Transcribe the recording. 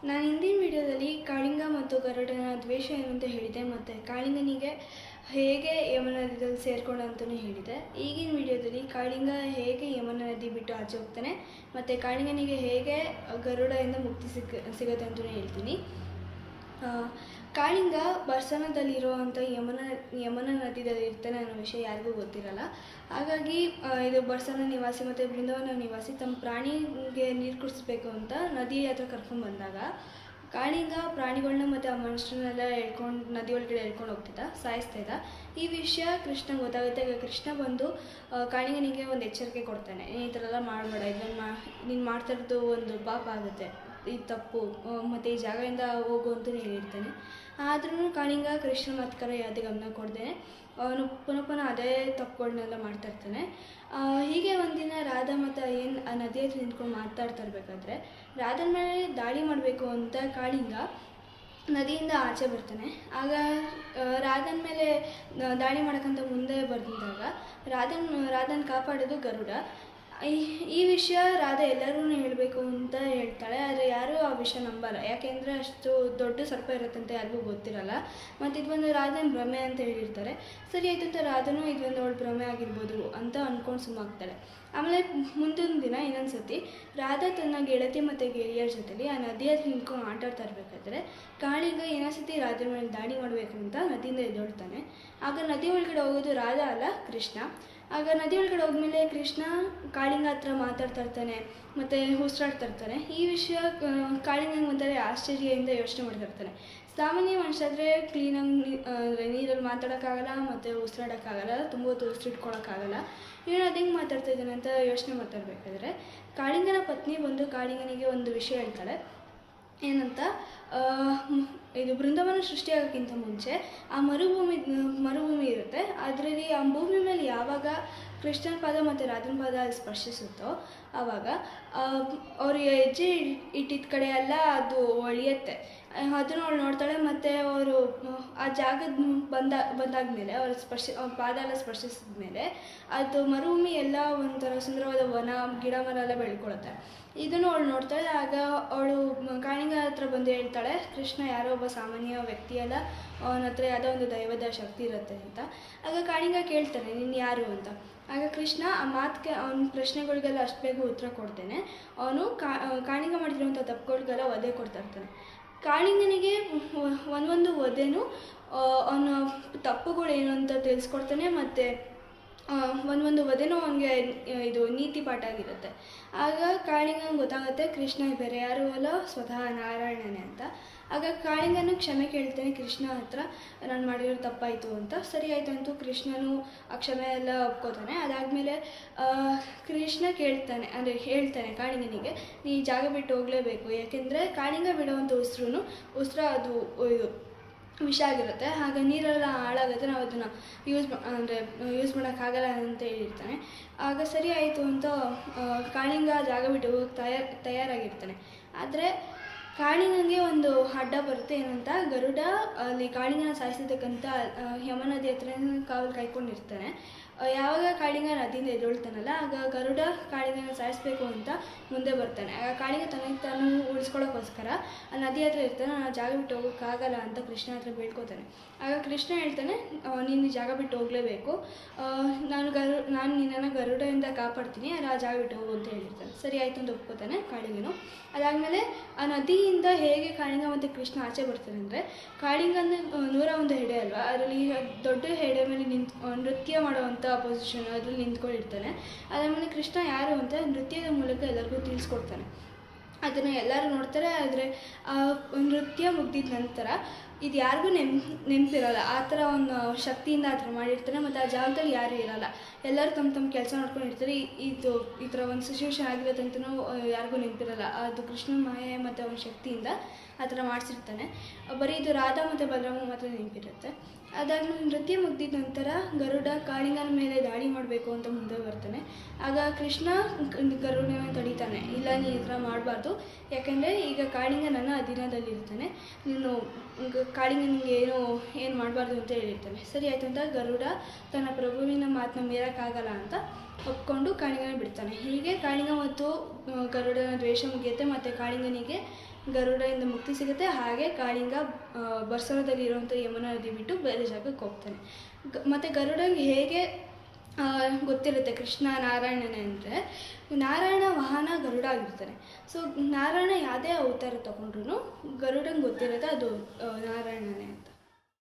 ನಾನು ಹಿಂದಿನ ವಿಡಿಯೋದಲ್ಲಿ ಕಾಳಿಂಗ ಮತ್ತು ಗರುಡನ ದ್ವೇಷ ಏನು ಅಂತ ಹೇಳಿದೆ, ಮತ್ತು ಕಾಳಿಂಗನಿಗೆ ಹೇಗೆ ಯಮುನಾ ನದಿಯಲ್ಲಿ ಸೇರ್ಕೊಂಡ ಅಂತಲೂ ಹೇಳಿದೆ. ಈಗಿನ ವಿಡಿಯೋದಲ್ಲಿ ಕಾಳಿಂಗ ಹೇಗೆ ಯಮುನಾ ನದಿ ಬಿಟ್ಟು ಆಚೆ ಹೋಗ್ತಾನೆ ಮತ್ತು ಕಾಳಿಂಗನಿಗೆ ಹೇಗೆ ಗರುಡದಿಂದ ಮುಕ್ತಿ ಸಿಗುತ್ತೆ ಅಂತಲೂ ಹೇಳ್ತೀನಿ. ಕಾಳಿಂಗ ಬರ್ಸನದಲ್ಲಿರುವಂಥ ಯಮುನಾ ನದಿಯಲ್ಲಿ ಇರ್ತಾನೆ ಅನ್ನೋ ವಿಷಯ ಯಾರಿಗೂ ಗೊತ್ತಿರಲ್ಲ. ಹಾಗಾಗಿ ಇದು ಬರ್ಸನ ನಿವಾಸಿ ಮತ್ತು ಬೃಂದಾವನ ನಿವಾಸಿ ತಮ್ಮ ಪ್ರಾಣಿಗೆ ನೀರು ಕುಡಿಸ್ಬೇಕು ಅಂತ ನದಿ ಹತ್ರ ಕರ್ಕೊಂಡು ಬಂದಾಗ ಕಾಳಿಂಗ ಪ್ರಾಣಿಗಳನ್ನ ಮತ್ತು ಆ ಮನುಷ್ಯರನ್ನೆಲ್ಲ ನದಿ ಒಳಗಡೆ ಎಳ್ಕೊಂಡು ಹೋಗ್ತಿದ್ದ, ಸಾಯಿಸ್ತಾ ಇದ್ದ. ಈ ವಿಷಯ ಕೃಷ್ಣ ಗೊತ್ತಾಗುತ್ತೆ. ಕೃಷ್ಣ ಬಂದು ಕಾಳಿಂಗನಿಗೆ ಒಂದು ಎಚ್ಚರಿಕೆ ಕೊಡ್ತಾನೆ, ನೀನು ಈ ಥರ ಎಲ್ಲ ಮಾಡಬೇಡ, ಇದನ್ನು ನೀನು ಮಾಡ್ತಾ ಇರೋದು ಒಂದು ಪಾಪ ಆಗುತ್ತೆ, ಇದು ತಪ್ಪು, ಮತ್ತು ಈ ಜಾಗದಿಂದ ಹೋಗು ಅಂತಲೇ ಹೇಳಿರ್ತಾನೆ. ಆದ್ರೂ ಕಾಳಿಂಗ ಕೃಷ್ಣ ಮಾತು ಕರೆ ಯಾವುದೇ ಗಮನ ಕೊಡ್ದೇನೆ ಅವನು ಪುನಃ ಅದೇ ತಪ್ಪುಗಳನ್ನೆಲ್ಲ ಮಾಡ್ತಾಯಿರ್ತಾನೆ. ಹೀಗೆ ಒಂದಿನ ರಾಧಾ ಮತ್ತು ಆ ನದಿ ಹತ್ರ ನಿಂತ್ಕೊಂಡು ಮಾತಾಡ್ತಾ ಇರಬೇಕಾದ್ರೆ ರಾಧನ ಮೇಲೆ ದಾಳಿ ಮಾಡಬೇಕು ಅಂತ ಕಾಳಿಂಗ ನದಿಯಿಂದ ಆಚೆ ಬರ್ತಾನೆ. ಆಗ ರಾಧನ ಮೇಲೆ ದಾಳಿ ಮಾಡೋಕ್ಕಂತ ಮುಂದೆ ಬಂದಾಗ ರಾಧನ ಕಾಪಾಡೋದು ಗರುಡ. ಈ ವಿಷಯ ರಾಧಾ ಎಲ್ಲರೂ ಹೇಳಬೇಕು ಅಂತ ಹೇಳ್ತಾಳೆ, ಆದರೆ ಯಾರೂ ಆ ವಿಷಯ ನಂಬಲ್ಲ. ಯಾಕೆಂದರೆ ಅಷ್ಟು ದೊಡ್ಡ ಸರ್ಪ ಇರುತ್ತಂತ ಯಾರಿಗೂ ಗೊತ್ತಿರಲ್ಲ. ಮತ್ತು ಇದು ಒಂದು ರಾಧನ ಭ್ರಮೆ ಅಂತ ಹೇಳಿರ್ತಾರೆ. ಸರಿ ಆಯಿತು ಅಂತ ರಾಧನೂ ಇದೊಂದು ಅವಳು ಭ್ರಮೆ ಆಗಿರ್ಬೋದು ಅಂತ ಅಂದ್ಕೊಂಡು ಸುಮ್ಮಾಗ್ತಾಳೆ. ಆಮೇಲೆ ಮುಂದಿನ ದಿನ ಇನ್ನೊಂದು ಸತಿ ರಾಧಾ ತನ್ನ ಗೆಳತಿ ಮತ್ತು ಗೆಳೆಯರ ಜೊತೆಲಿ ಆ ನದಿ ಹತ್ರ ನಿಂತ್ಕೊಂಡು ಆಟಾಡ್ತಾ ಇರಬೇಕಾದ್ರೆ ಕಾಳಿಂಗ ಏನೋ ಸತಿ ರಾಧೆ ಮೇಲೆ ದಾಳಿ ಮಾಡಬೇಕು ಅಂತ ನದಿಯಿಂದ ಎದ್ದೊಳ್ತಾನೆ. ಆಗ ನದಿ ಒಳಗಡೆ ಹೋಗೋದು ರಾಧಾ ಅಲ್ಲ, ಕೃಷ್ಣ. ಆಗ ನದಿ ಒಳಗಡೆ ಹೋದ್ಮೇಲೆ ಕೃಷ್ಣ ಕಾಳಿಂಗ ಹತ್ರ ಮಾತಾಡ್ತಾ ಇರ್ತಾನೆ ಮತ್ತು ಉಸಿರಾಡ್ತಾ ಇರ್ತಾನೆ. ಈ ವಿಷಯ ಕಾಳಿಂಗಂಗೆ ಒಂಥರ ಆಶ್ಚರ್ಯದಿಂದ ಯೋಚನೆ ಮಾಡ್ತಿರ್ತಾನೆ. ಸಾಮಾನ್ಯ ಮನುಷ್ಯ ಆದರೆ ಕ್ಲೀನಾಗಿ ನೀರಲ್ಲಿ ಮಾತಾಡೋಕ್ಕಾಗಲ್ಲ ಮತ್ತು ಉಸಿರಾಡೋಕ್ಕಾಗಲ್ಲ, ತುಂಬ ಹೊತ್ತು ಉಸಿರಿಟ್ಕೊಳ್ಳೋಕ್ಕಾಗಲ್ಲ. ಇವನು ಅದು ಹೆಂಗೆ ಮಾತಾಡ್ತಾ ಇದ್ದಾನೆ ಅಂತ ಯೋಚನೆ ಮಾತಾಡಬೇಕಾದ್ರೆ ಕಾಳಿಂಗನ ಪತ್ನಿ ಬಂದು ಕಾಳಿಂಗನಿಗೆ ಒಂದು ವಿಷಯ ಹೇಳ್ತಾಳೆ. ಏನಂತ, ಇದು ಬೃಂದಾವನ ಸೃಷ್ಟಿಯಾಗೋಕ್ಕಿಂತ ಮುಂಚೆ ಆ ಮರುಭೂಮಿ ಇರುತ್ತೆ. ಅದರಲ್ಲಿ ಆ ಭೂಮಿ ಮೇಲೆ ಯಾವಾಗ ಕೃಷ್ಣನ ಪಾದ ಮತ್ತು ರಾಧನ ಪಾದ ಸ್ಪರ್ಶಿಸುತ್ತೋ ಆವಾಗ ಅವರು ಹೆಜ್ಜೆ ಇಟ್ಟಿದ್ದ ಕಡೆ ಎಲ್ಲ ಅದು ಒಳಿಯುತ್ತೆ. ಅದನ್ನು ಅವಳು ನೋಡ್ತಾಳೆ. ಮತ್ತು ಅವರು ಆ ಜಾಗದ ಬಂದಾದ್ಮೇಲೆ ಅವ್ರ ಪಾದ ಎಲ್ಲ ಸ್ಪರ್ಶಿಸಿದ ಮೇಲೆ ಅದು ಮರುಭೂಮಿ ಎಲ್ಲ ಒಂಥರ ಸುಂದರವಾದ ವನ, ಗಿಡ ಮರ ಎಲ್ಲ ಬೆಳ್ಕೊಳುತ್ತೆ. ಇದನ್ನು ಅವಳು ನೋಡ್ತಾಳೆ. ಆಗ ಅವಳು ಕಾಳಿಂಗ ಹತ್ರ ಬಂದು ಹೇಳ್ತಾಳೆ, ಕೃಷ್ಣ ಯಾರೋ ಒಬ್ಬ ಸಾಮಾನ್ಯ ವ್ಯಕ್ತಿ ಅಲ್ಲ, ಅವನ ಹತ್ರ ಯಾವುದೋ ಒಂದು ದೈವದ ಶಕ್ತಿ ಇರುತ್ತೆ ಅಂತ. ಆಗ ಕಾಳಿಂಗ ಕೇಳ್ತಾನೆ, ನೀನು ಯಾರು ಅಂತ. ಆಗ ಕೃಷ್ಣ ಆ ಮಾತಿಗೆ ಅವನ ಪ್ರಶ್ನೆಗಳಿಗೆಲ್ಲ ಅಷ್ಟು ಬೇಗ ಉತ್ತರ ಕೊಡ್ತೇನೆ. ಅವನು ಕಾಳಿಂಗ ಮಾಡಿರೋಂಥ ತಪ್ಪುಗಳಿಗೆಲ್ಲ ಒದೆ ಕೊಡ್ತಾ ಇರ್ತಾನೆ. ಕಾಳಿಂಗನಿಗೆ ಒಂದೊಂದು ಒದೆನೂ ಅವನ ತಪ್ಪುಗಳೇನು ಅಂತ ತಿಳಿಸ್ಕೊಡ್ತಾನೆ. ಮತ್ತು ಒಂದೊಂದು ಒದೆನೂ ಅವನಿಗೆ ಇದು ನೀತಿ ಪಾಠ ಆಗಿರುತ್ತೆ. ಆಗ ಕಾಳಿಂಗಂಗೆ ಗೊತ್ತಾಗುತ್ತೆ ಕೃಷ್ಣ ಬೇರೆ ಯಾರೂ ಅಲ್ಲ, ಸ್ವತಃ ನಾರಾಯಣನೇ ಅಂತ. ಆಗ ಕಾಳಿಂಗನು ಕ್ಷಮೆ ಕೇಳ್ತಾನೆ ಕೃಷ್ಣ ಹತ್ರ, ನಾನು ಮಾಡಿರೋ ತಪ್ಪಾಯಿತು ಅಂತ. ಸರಿ ಆಯಿತು ಅಂತೂ ಕೃಷ್ಣನು ಆ ಕ್ಷಮೆ ಎಲ್ಲ ಒಪ್ಕೋತಾನೆ. ಅದಾದಮೇಲೆ ಕೃಷ್ಣ ಹೇಳ್ತಾನೆ ಕಾಳಿಂಗನಿಗೆ, ನೀ ಜಾಗ ಬಿಟ್ಟು ಹೋಗಲೇಬೇಕು. ಯಾಕೆಂದರೆ ಕಾಳಿಂಗ ಬಿಡುವಂಥ ಉಸಿರು ಅದು ಇದು ವಿಷ ಆಗಿರುತ್ತೆ. ಆಗ ನೀರೆಲ್ಲ ಹಾಳಾಗುತ್ತೆ, ನಾವು ಅದನ್ನು ಯೂಸ್ ಮಾಡೋಕ್ಕಾಗಲ್ಲ ಅಂತ ಹೇಳಿರ್ತಾನೆ. ಆಗ ಸರಿ ಆಯಿತು ಅಂತ ಕಾಳಿಂಗ ಜಾಗ ಬಿಟ್ಟು ಹೋಗೋಕ್ಕೆ ತಯಾರಾಗಿರ್ತಾನೆ. ಆದರೆ ಕಾಳಿಂಗನಿಗೆ ಒಂದು ಅಡ್ಡ ಬರುತ್ತೆ. ಏನಂತ, ಗರುಡ ಅಲ್ಲಿ ಕಾಳಿಂಗನ ಸಾಯಿಸೋದಕ್ಕಂತ ಯಮುನಾ ನದಿ ಹತ್ರ ಕಾವಲು ಕಾಯ್ಕೊಂಡಿರ್ತಾನೆ. ಯಾವಾಗ ಕಾಳಿಂಗ ನದಿಯಿಂದ ಎದ್ದೊಳ್ತಾನಲ್ಲ ಆಗ ಗರುಡ ಕಾಳಿಂಗನ ಸಾಯಿಸಬೇಕು ಅಂತ ಮುಂದೆ ಬರ್ತಾನೆ. ಆಗ ಕಾಳಿಂಗ ತಾನು ಉಳಿಸ್ಕೊಳ್ಳೋಕ್ಕೋಸ್ಕರ ಆ ನದಿ ಹತ್ರ ಇರ್ತಾನೆ. ನಾನು ಜಾಗ ಬಿಟ್ಟು ಹೋಗೋಕ್ಕಾಗಲ್ಲ ಅಂತ ಕೃಷ್ಣ ಹತ್ರ ಬೇಡ್ಕೋತಾನೆ. ಆಗ ಕೃಷ್ಣ ಹೇಳ್ತಾನೆ, ನೀನು ಜಾಗ ಬಿಟ್ಟು ಹೋಗಲೇಬೇಕು, ನಾನು ನಿನ್ನನ್ನು ಗರುಡದಿಂದ ಕಾಪಾಡ್ತೀನಿ, ಆ ಜಾಗ ಬಿಟ್ಟು ಹೋಗು ಅಂತ ಹೇಳಿರ್ತಾನೆ. ಸರಿ ಆಯಿತು ಅಂತ ಒಪ್ಕೋತಾನೆ ಕಾಳಿಂಗನು. ಅದಾದಮೇಲೆ ಆ ನದಿಯಿಂದ ಹೇಗೆ ಕಾಳಿಂಗ ಮತ್ತು ಕೃಷ್ಣ ಆಚೆ ಬರ್ತಾನೆ ಅಂದರೆ, ಕಾಳಿಂಗನ 101 ಹೆಡೆ ಅಲ್ವಾ, ಅದರಲ್ಲಿ ದೊಡ್ಡ ಹೆಡೆ ಮೇಲೆ ನೃತ್ಯ ಮಾಡುವಂಥ ಪೊಸಿಷನ್ ಅದರಲ್ಲಿ ನಿಂತ್ಕೊಂಡಿರ್ತಾನೆ. ಅದಾದಮೇಲೆ ಕೃಷ್ಣ ಯಾರು ಅಂತ ನೃತ್ಯದ ಮೂಲಕ ಎಲ್ಲರಿಗೂ ತಿಳಿಸ್ಕೊಡ್ತಾನೆ. ಅದನ್ನು ಎಲ್ಲರೂ ನೋಡ್ತಾರೆ. ಆದರೆ ಆ ನೃತ್ಯ ಮುಗ್ದಿದ ನಂತರ ಇದು ಯಾರಿಗೂ ನೆನಪಿರಲ್ಲ. ಆ ಥರ ಒಂದು ಶಕ್ತಿಯಿಂದ ಆ ಥರ ಮಾಡಿರ್ತಾನೆ. ಮತ್ತು ಆ ಜಾಗದಲ್ಲಿ ಯಾರೂ ಇರಲ್ಲ, ಎಲ್ಲರೂ ತಮ್ಮ ಕೆಲಸ ಮಾಡ್ಕೊಂಡಿರ್ತಾರೆ. ಈ ಥರ ಒಂದು ಸಿಚುವೇಶನ್ ಆಗಿರೋದಂತನೂ ಯಾರಿಗೂ ನೆನಪಿರಲ್ಲ. ಅದು ಕೃಷ್ಣನ ಮಾಯೆ ಮತ್ತು ಅವನ ಶಕ್ತಿಯಿಂದ ಆ ಥರ ಮಾಡಿಸಿರ್ತಾನೆ. ಬರೀ ಇದು ರಾಧಾ ಮತ್ತು ಬಲರಾಮ ಮಾತ್ರ ನೆನಪಿರುತ್ತೆ. ಅದಾದ್ಮೇಲೆ ನೃತ್ಯ ಮುಗ್ದಿದ ನಂತರ ಗರುಡ ಕಾಳಿಂಗನ ಮೇಲೆ ದಾಳಿ ಮಾಡಬೇಕು ಅಂತ ಮುಂದೆ ಬರ್ತಾನೆ. ಆಗ ಕೃಷ್ಣ ಗರುಡನ ತಡೀತಾನೆ, ಇಲ್ಲ ನೀನು ಈ ಥರ ಮಾಡಬಾರ್ದು, ಯಾಕೆಂದರೆ ಈಗ ಕಾಳಿಂಗ ನನ್ನ ಅಧೀನದಲ್ಲಿರ್ತಾನೆ, ನೀನು ಕಾಳಿಂಗನಿಗೆ ಏನು ಮಾಡಬಾರ್ದು ಅಂತ ಹೇಳಿರ್ತಾನೆ. ಸರಿ ಆಯಿತು ಅಂತ ಗರುಡ ತನ್ನ ಪ್ರಭುವಿನ ಮಾತನ್ನ ಮೀರೋಕ್ಕಾಗಲ್ಲ ಅಂತ ಒಪ್ಕೊಂಡು ಕಾಳಿಂಗನ ಬಿಡ್ತಾನೆ. ಹೀಗೆ ಕಾಳಿಂಗ ಮತ್ತು ಗರುಡನ ದ್ವೇಷ ಮುಗಿಯುತ್ತೆ ಮತ್ತು ಕಾಳಿಂಗನಿಗೆ ಗರುಡನಿಂದ ಮುಕ್ತಿ ಸಿಗುತ್ತೆ. ಹಾಗೆ ಕಾಳಿಂಗ ಬರ್ಸನದಲ್ಲಿರುವಂಥ ಯಮುನಾ ನದಿ ಬಿಟ್ಟು ಬೇರೆ ಜಾಗಕ್ಕೆ ಹೋಗ್ತಾನೆ. ಮತ್ತು ಗರುಡನಿಗೆ ಹೇಗೆ ಗೊತ್ತಿರುತ್ತೆ ಕೃಷ್ಣ ನಾರಾಯಣನೇ ಅಂದರೆ, ನಾರಾಯಣ ವಾಹನ ಗರುಡ ಆಗಿರ್ತಾನೆ. ಸೊ ನಾರಾಯಣ ಯಾವುದೇ ಅವತಾರ ತೊಗೊಂಡ್ರು ಗರುಡಂಗೆ ಗೊತ್ತಿರುತ್ತೆ ಅದು ನಾರಾಯಣನೇ ಅಂತ.